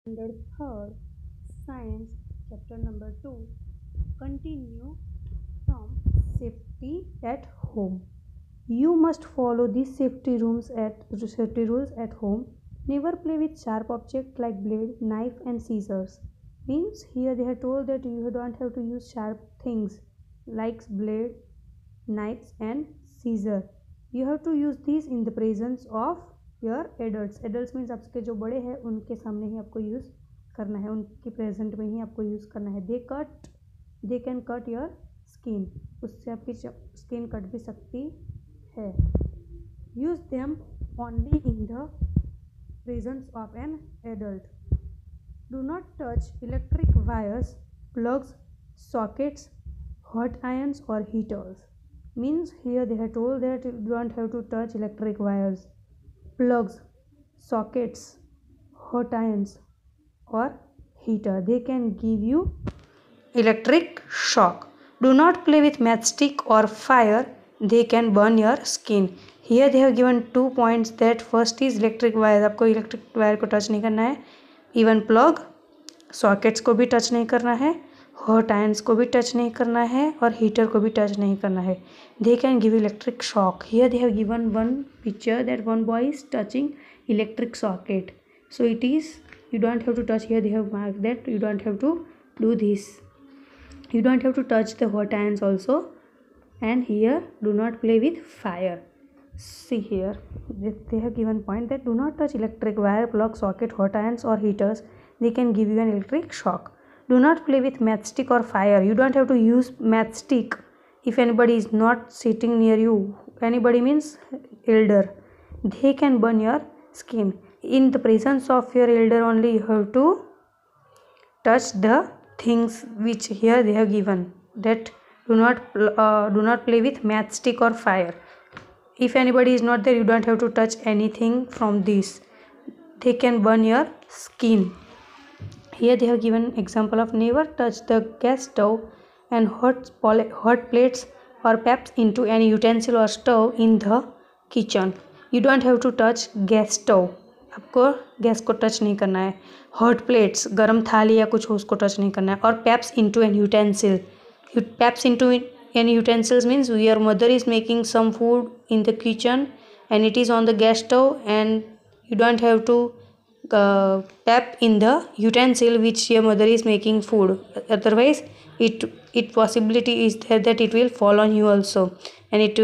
3rd Science chapter number 2 continue from safety at home. You must follow these safety rules at home. Never play with sharp objects like blade, knife and scissors. Means here they have told that you don't have to use sharp things like blade, knives and scissors. You have to use these in the presence of your adults means आपके जो बड़े हैं उनके सामने ही आपको use करना है, उनके प्रेजेंट में ही आपको यूज़ करना है. They can cut your skin, उससे आपकी स्किन कट भी सकती है. Use them only in the presence of an adult. Do not touch electric wires, plugs, sockets, hot irons or heaters. Means here they have told that you don't have to touch electric wires, plugs, sockets, hot irons or heater. They can give you electric shock. Do not play with matchstick or fire. They can burn your skin. Here they have given 2 points that first is electric wire. आपको electric wire को touch नहीं करना है. Even plug, sockets को भी touch नहीं करना है, हॉट आयंस को भी टच नहीं करना है और हीटर को भी टच नहीं करना है. They can give electric shock. Here they have given one picture that one boy is touching electric socket. So it is you don't have to touch. Here they have marked that you don't have to do this. You don't have to touch the hot irons also. And here do not play with fire. See here they have given point that do not touch electric wire, plug, socket, hot irons or heaters. They can give you an electric shock. Do not play with matchstick or fire. You don't have to use matchstick if anybody is not sitting near you. Anybody means elder. They can burn your skin. In the presence of your elder only you have to touch the things which here they have given, that do not play with matchstick or fire. If anybody is not there, you don't have to touch anything from this. They can burn your skin. Here they have given example of never touch the gas stove and hot plates or paps into any utensil or stove in the kitchen. You don't have to touch gas stove. आपको gas को touch नहीं करना है. Hot plates, गरम थाली या कुछ हो उसको टच नहीं करना है. और paps into an utensil. Paps into an utensils means your mother is making some food in the kitchen and it is on the gas stove and you don't have to tap in the utensil which your mother is making food. Otherwise it possibility is there that it will fall on you also and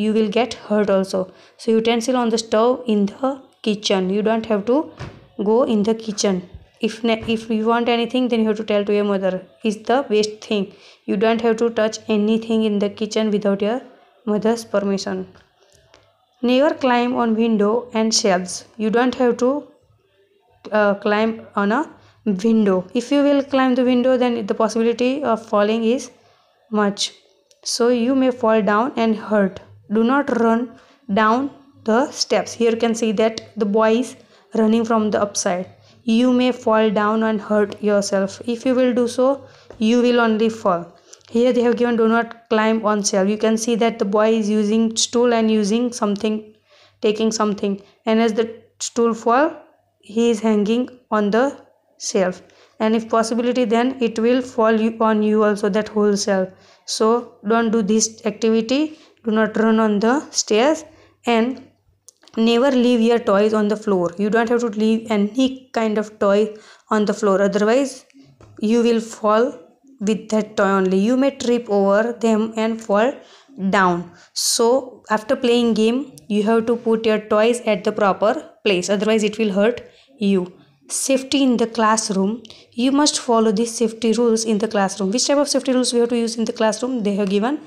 you will get hurt also. So utensil on the stove in the kitchen. You don't have to go in the kitchen. If you want anything, then you have to tell to your mother. Is the best thing. You don't have to touch anything in the kitchen without your mother's permission. Never climb on window and shelves. You don't have to climb on a window. If you will climb the window, then the possibility of falling is much, so you may fall down and hurt. Do not run down the steps. Here you can see that the boy is running from the upside. You may fall down and hurt yourself. If you will do so, you will only fall. Here they have given do not climb on shelf. You can see that the boy is using stool and using something, taking something, and as the stool fall, he is hanging on the shelf, and if possibility then it will fall on you also, that whole shelf. So don't do this activity. Do not run on the stairs and never leave your toys on the floor. You don't have to leave any kind of toy on the floor, otherwise you will fall with that toy only. You may trip over them and fall down. So after playing game you have to put your toys at the proper place, otherwise it will hurt you. Safety in the classroom. You must follow these safety rules in the classroom. Which type of safety rules we have to use in the classroom? They have given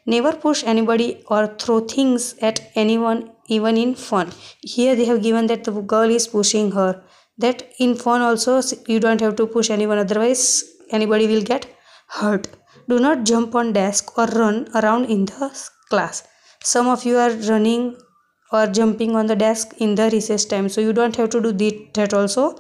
never push anybody or throw things at anyone even in fun. Here they have given that the girl is pushing her, that in fun also you don't have to push anyone, otherwise anybody will get hurt. Do not jump on desk or run around in the class. Some of you are running or jumping on the desk in the recess time, so you don't have to do that also.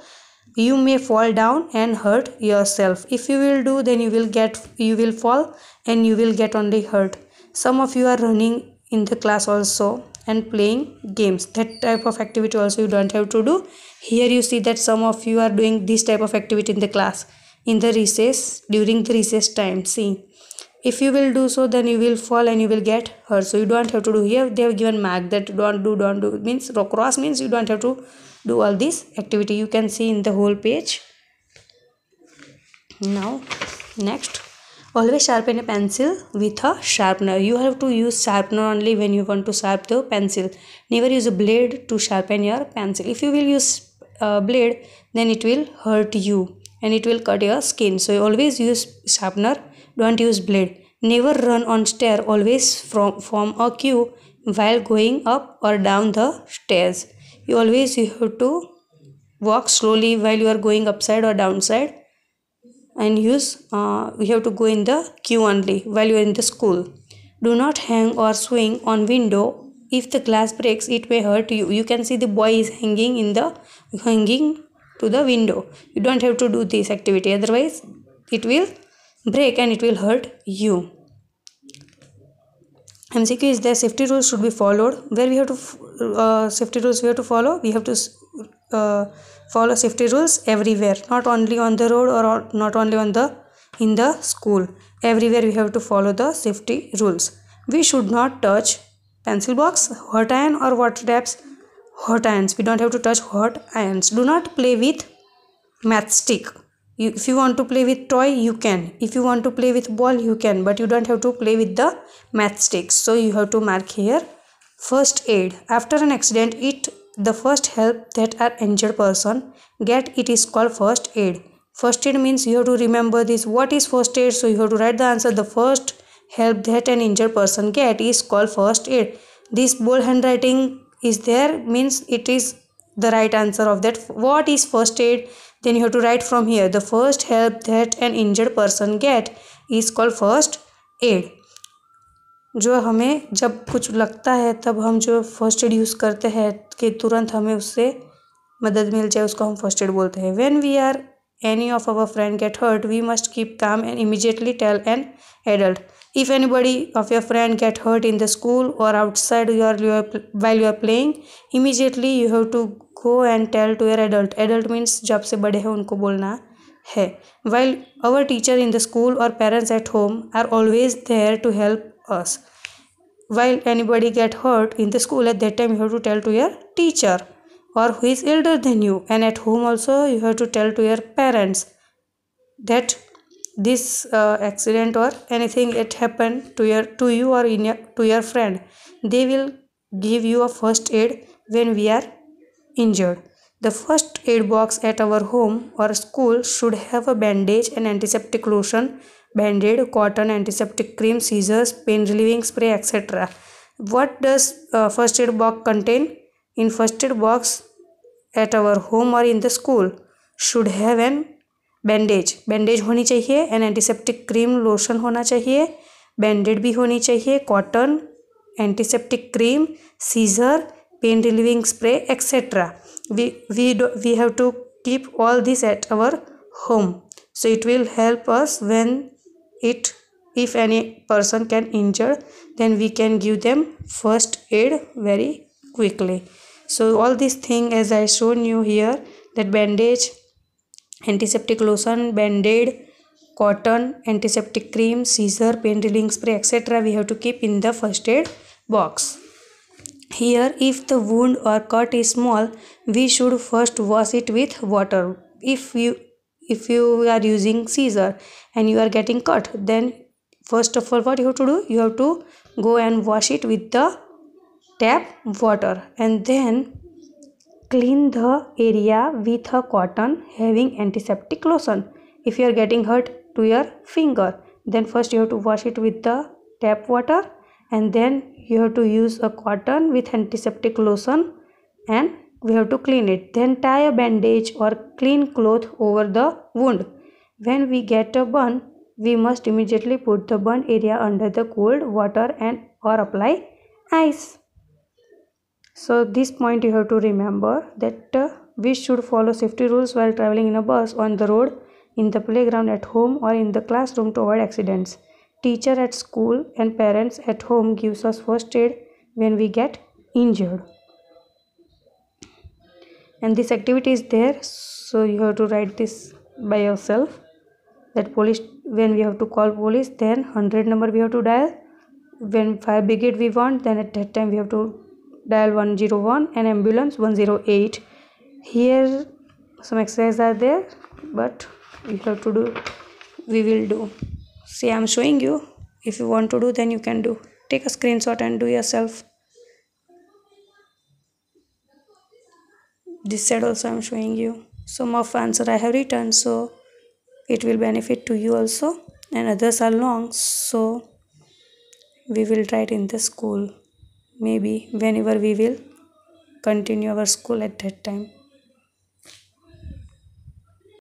You may fall down and hurt yourself. If you will do, then you will fall and you will get only hurt. Some of you are running in the class also, and playing games. That type of activity also you don't have to do. Here you see that some of you are doing this type of activity in the class, in the recess, during the recess time. See, if you will do so, then you will fall and you will get hurt. So you don't have to do. Here they have given mark that don't do means cross means you don't have to do all this activity. You can see in the whole page. Now next, always sharpen a pencil with a sharpener. You have to use sharpener only when you want to sharpen the pencil. Never use a blade to sharpen your pencil. If you will use a blade, then it will hurt you and it will cut your skin. So you always use sharpener, don't use blade. Never run on stair. Always form a queue while going up or down the stairs. You have to walk slowly while you are going upside or downside, and you have to go in the queue only while you are in the school. Do not hang or swing on window. If the glass breaks, it may hurt you. You can see the boy is hanging to the window. You don't have to do this activity, otherwise it will break and it will hurt you. MCQ is there. Safety rules should be followed. Where we have to safety rules we have to follow. We have to follow safety rules everywhere, not only on the road or not only in the school. Everywhere we have to follow the safety rules. We should not touch pencil box, hot iron or water taps. Hot irons, we don't have to touch hot irons. Do not play with matchstick. If you want to play with toy, you can. If you want to play with ball, you can, but you don't have to play with the matchsticks. So you have to mark here first aid. After an accident, the first help that an injured person get, it is called first aid. First aid means you have to remember this. What is first aid? So you have to write the answer. The first help that an injured person get is called first aid. This bold handwriting is there, means it is the right answer of that. What is first aid? Then you have to write from here. The first help that an injured person get is called first aid. जो हमें जब कुछ लगता है तब हम जो first aid use करते हैं कि तुरंत हमें उससे मदद मिल जाए, उसको हम फर्स्ट एड बोलते हैं. When we are any of our friend get hurt, we must keep calm and immediately tell an adult. If anybody of your friend get hurt in the school or outside while you are playing, immediately you have to go and tell to your adult. Adult means जब से बड़े हैं उनको बोलना है. While our teacher in the school or parents at home are always there to help us. While anybody get hurt in the school, at that time you have to tell to your teacher or who is elder than you, and at home also you have to tell to your parents that this accident or anything it happened to you or to your friend. They will give you a first aid when we are injured. The first aid box at our home or school should have a bandage and antiseptic lotion, band-aid, cotton, antiseptic cream, scissors, pain relieving spray, etc. What does first aid box contain? In first aid box at our home or in the school should have an bandage होनी चाहिए, an antiseptic cream lotion होना चाहिए, band-aid भी होनी चाहिए, cotton, antiseptic cream, scissor, pain relieving spray, etc. We have to keep all this at our home, so it will help us when if any person can injure, then we can give them first aid very quickly. So all these things as I shown you here, that bandage, antiseptic lotion, band-aid, cotton, antiseptic cream, scissor, pain relieving spray, etc. we have to keep in the first aid box. Here, if the wound or cut is small, we should first wash it with water. If you are using scissor and you are getting cut, then first of all what you have to do, you have to go and wash it with the tap water and then clean the area with a cotton having antiseptic lotion. If you are getting hurt to your finger, then first you have to wash it with the tap water and then you have to use a cotton with antiseptic lotion and we have to clean it. Then tie a bandage or clean cloth over the wound. When we get a burn, we must immediately put the burn area under the cold water and or apply ice. So this point you have to remember that we should follow safety rules while traveling in a bus, on the road, in the playground, at home or in the classroom to avoid accidents. Teacher at school and parents at home gives us first aid when we get injured. And this activity is there, so you have to write this by yourself, that police, when we have to call police, then 100 number we have to dial. When fire brigade we want, then at that time we have to dial 101, and ambulance 108. Here some exercises are there, but you have to do, we will do. See, I'm showing you. If you want to do, then you can do. Take a screenshot and do yourself. This side also I'm showing you. Some of answer I have written, so it will benefit to you also, and others are long, so we will write in the school, maybe whenever we will continue our school at that time.